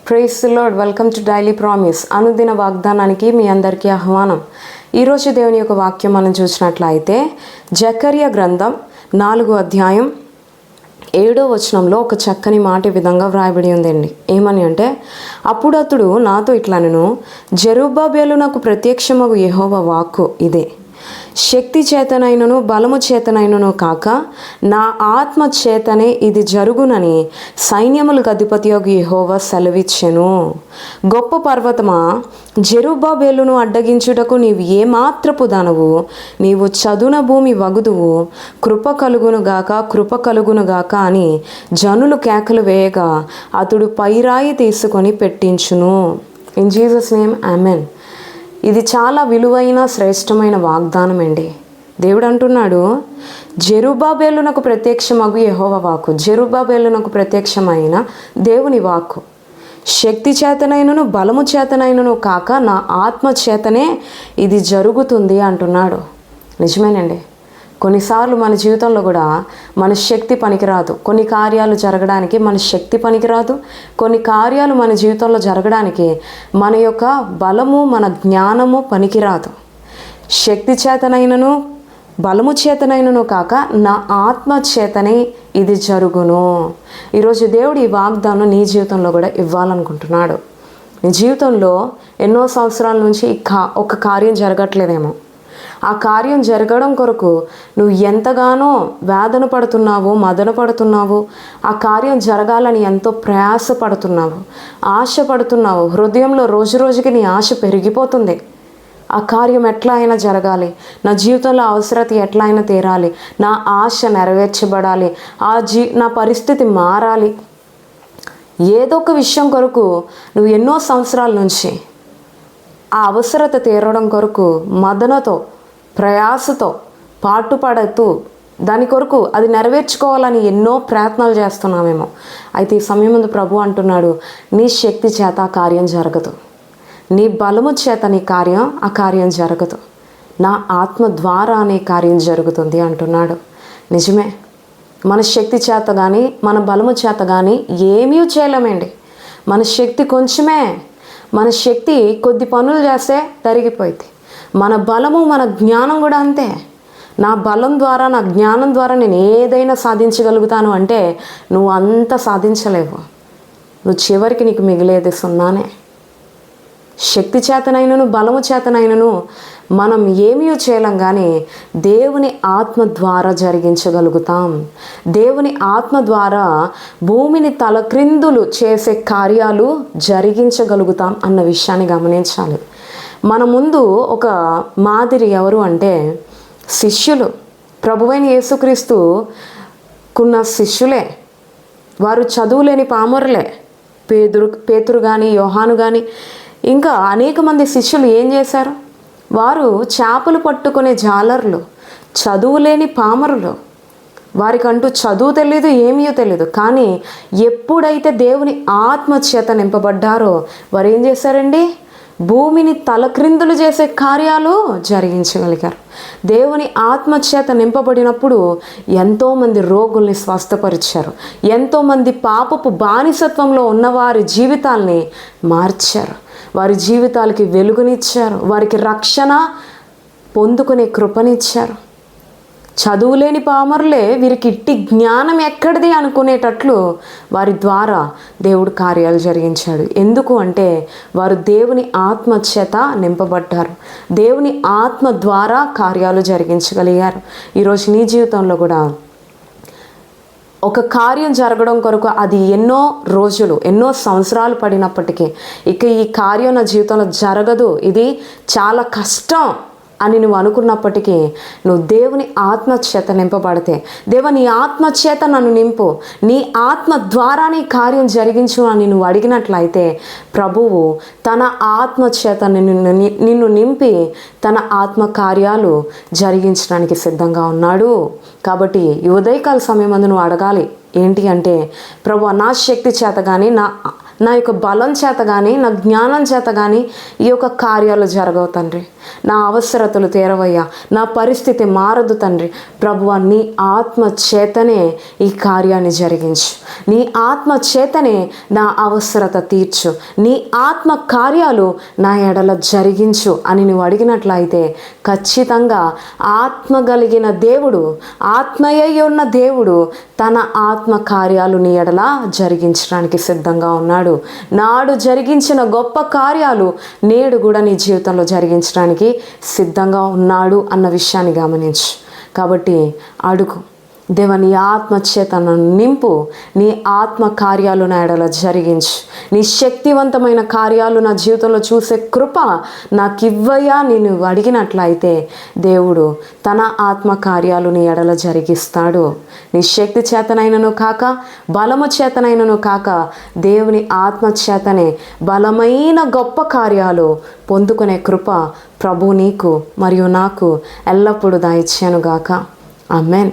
Praise the Lord. Welcome to Daily Promise. అనుదిన వాగ్దానానికి మీ అందరికీ ఆహ్వానం. ఈరోజు దేవుని యొక్క వాక్యం మనం చూసినట్లయితే జకర్యా గ్రంథం 4వ అధ్యాయం 7వ వచనంలో ఒక చక్కని మాట ఈ విధంగా వ్రాయబడి ఉందండి. ఏమని అంటే, అప్పుడు అతడు నాతో ఇట్లనెను, జెరుబ్బాబెలునకు ప్రత్యక్షమగు యెహోవా వాక్కు ఇదే, శక్తి చేతనైనను బలము చేతనైనను కాక నా ఆత్మ చేతనే ఇది జరుగునని సైన్యములకు అధిపతియగు యెహోవా సెలవిచ్చెను. గొప్ప పర్వతమా, జెరుబ్బాబెలును అడ్డగించుటకు నీవు ఏమాత్రపు దానవు, నీవు చదున భూమి వగుదువు, కృప కలుగునుగాక అని జనులు కేకలు వేయగా అతడు పైరాయి తీసుకొని పెట్టించును. In Jesus name amen. ఇది చాలా విలువైన శ్రేష్టమైన వాగ్దానం అండి. దేవుడు అంటున్నాడు, జెరుబ్బాబెలునకు ప్రత్యక్షమగు యెహోవా వాక్కు, జెరుబ్బాబెలునకు ప్రత్యక్షమైన దేవుని వాక్కు, శక్తి చేతనైనను బలము చేతనైనను కాక నా ఆత్మ చేతనే ఇది జరుగుతుంది అంటున్నాడు. నిజమేనండి. కొన్నిసార్లు మన జీవితంలో కూడా మన శక్తి పనికిరాదు. కొన్ని కార్యాలు జరగడానికి మన శక్తి పనికిరాదు. కొన్ని కార్యాలు మన జీవితంలో జరగడానికి మన యొక్క బలము, మన జ్ఞానము పనికిరాదు. శక్తి చేతనైనను బలము చేతనైనను కాక నా ఆత్మ చేతనే ఇది జరుగును. ఈరోజు దేవుడు ఈ వాగ్దానం నీ జీవితంలో కూడా ఇవ్వాలనుకుంటున్నాడు. నీ జీవితంలో ఎన్నో సంవత్సరాల నుంచి ఒక కార్యం జరగట్లేదేమో. ఆ కార్యం జరగడం కొరకు నువ్వు ఎంతగానో వేదన పడుతున్నావో, మదన పడుతున్నావో, ఆ కార్యం జరగాలని ఎంతో ప్రయాసపడుతున్నావు, ఆశపడుతున్నావు. హృదయంలో రోజు రోజుకి నీ ఆశ పెరిగిపోతుంది. ఆ కార్యం ఎట్లా అయినా జరగాలి, నా జీవితంలో అవసరత ఎట్లా అయినా తీరాలి, నా ఆశ నెరవేర్చబడాలి, నా పరిస్థితి మారాలి. ఏదో ఒక విషయం కొరకు నువ్వు ఎన్నో సంవత్సరాల నుంచి ఆ అవసరత తీరడం కొరకు మదనతో, ప్రయాసతో, పాటుపడుతూ దాని కొరకు అది నెరవేర్చుకోవాలని ఎన్నో ప్రయత్నాలు చేస్తున్నామేమో. అయితే ఈ సమయం ముందు ప్రభు అంటున్నాడు, నీ శక్తి చేత ఆ కార్యం జరగదు, నీ బలము చేత ఆ కార్యం జరగదు, నా ఆత్మ ద్వారా అనే కార్యం జరుగుతుంది అంటున్నాడు. నిజమే. మన శక్తి చేత కానీ మన బలము చేత కానీ ఏమీ చేయలేమండి. మన శక్తి కొంచెమే. మన శక్తి కొద్ది పనులు చేస్తే తరిగిపోయింది. మన బలము, మన జ్ఞానం కూడా అంతే. నా బలం ద్వారా, నా జ్ఞానం ద్వారా నేను ఏదైనా సాధించగలుగుతాను అంటే నువ్వు అంత సాధించలేవు. నువ్వు చివరికి నీకు మిగిలేది సున్నానే. శక్తి చేతనైనను బలము చేతనైనను మనం ఏమీ చేయలేం, కానీ దేవుని ఆత్మ ద్వారా జరిగించగలుగుతాం. దేవుని ఆత్మ ద్వారా భూమిని తలక్రిందులు చేసే కార్యాలు జరిగించగలుగుతాం అన్న విషయాన్ని గమనించాలి. మన ముందు ఒక మాదిరి ఎవరు అంటే శిష్యులు. ప్రభువైన యేసుక్రీస్తుకున్న శిష్యులే. వారు చదువులేని పామరులే. పేతురు కానీ, యోహాను కానీ, ఇంకా అనేక మంది శిష్యులు ఏం చేశారు? వారు చేపలు పట్టుకునే జాలర్లు, చదువులేని పామరులు. వారికంటూ చదువు తెలీదు, ఏమీ తెలీదు. కానీ ఎప్పుడైతే దేవుని ఆత్మ చేత నింపబడ్డారో వారు ఏం చేశారండి? భూమిని తలక్రిందులు చేసే కార్యాలు జరిగించగలిగారు. దేవుని ఆత్మ చేత నింపబడినప్పుడు ఎంతోమంది రోగుల్ని స్వస్థపరిచారు. ఎంతోమంది పాపపు బానిసత్వంలో ఉన్న వారి జీవితాల్ని మార్చారు. వారి జీవితాలకి వెలుగునిచ్చారు. వారికి రక్షణ పొందుకునే కృపనిచ్చారు. చదువులేని పామరులే వీరికి ఇట్టి జ్ఞానం ఎక్కడిది అనుకునేటట్లు వారి ద్వారా దేవుడు కార్యాలు జరిగించాడు. ఎందుకు అంటే వారు దేవుని ఆత్మ చేత నింపబడ్డారు. దేవుని ఆత్మ ద్వారా కార్యాలు జరిగించగలిగారు. ఈరోజు నీ జీవితంలో కూడా ఒక కార్యం జరగడం కొరకు అది ఎన్నో రోజులు, ఎన్నో సంవత్సరాలు పడినప్పటికీ ఇక ఈ కార్యం నా జీవితంలో జరగదు, ఇది చాలా కష్టం అని నువ్వు అనుకున్నప్పటికీ నువ్వు దేవుని ఆత్మ చేత నింపబడితే, దేవా నీ ఆత్మ చేత నన్ను నింపు, నీ ఆత్మ ద్వారా నీ కార్యం జరిగించు అని నువ్వు అడిగినట్లయితే ప్రభువు తన ఆత్మ చేత నిన్ను నింపి తన ఆత్మ కార్యాలు జరిగించడానికి సిద్ధంగా ఉన్నాడు. కాబట్టి ఈ ఉదయకాల సమయం ముందు నువ్వు అడగాలి ఏంటి అంటే, ప్రభువా నా శక్తి చేత కానీ నా యొక్క బలం చేత కానీ, నా జ్ఞానం చేత కానీ ఈ యొక్క కార్యాలు జరగవు తండ్రి. నా అవసరతలు తీరవయ్యా, నా పరిస్థితి మారదు తండ్రి. ప్రభువా, నీ ఆత్మ చేతనే ఈ కార్యాన్ని జరిగించు. నీ ఆత్మ చేతనే నా అవసరత తీర్చు. నీ ఆత్మ కార్యాలు నా ఎడల జరిగించు అని నువ్వు అడిగినట్లయితే ఖచ్చితంగా ఆత్మ కలిగిన దేవుడు, ఆత్మయ్య ఉన్న దేవుడు తన ఆత్మ కార్యాలు నీ ఎడల జరిగించడానికి సిద్ధంగా ఉన్నాడు. నాడు జరిగించిన గొప్ప కార్యాలు నేడు కూడా నీ జీవితంలో జరిగించడానికి సిద్ధంగా ఉన్నాడు అన్న విషయాన్ని గమనించు. కాబట్టి అడుగు, దేవా నీ ఆత్మ చేత నన్ను నింపు, నీ ఆత్మ కార్యాలు నా ఎడల జరిగించు. నీ శక్తివంతమైన కార్యాలు నా జీవితంలో చూసే కృప నాకు ఇవ్వయ్యా నేను అడిగినట్లయితే దేవుడు తన ఆత్మ కార్యాలు నీ ఎడల జరిగిస్తాడు. నీ శక్తి చేతనైనను కాక, బలము చేతనైనను కాక, దేవుని ఆత్మ చేతనే బలమైన గొప్ప కార్యాలు పొందుకునే కృప ప్రభు నీకు మరియు నాకు ఎల్లప్పుడూ దయచేయునుగాక. ఆమేన్.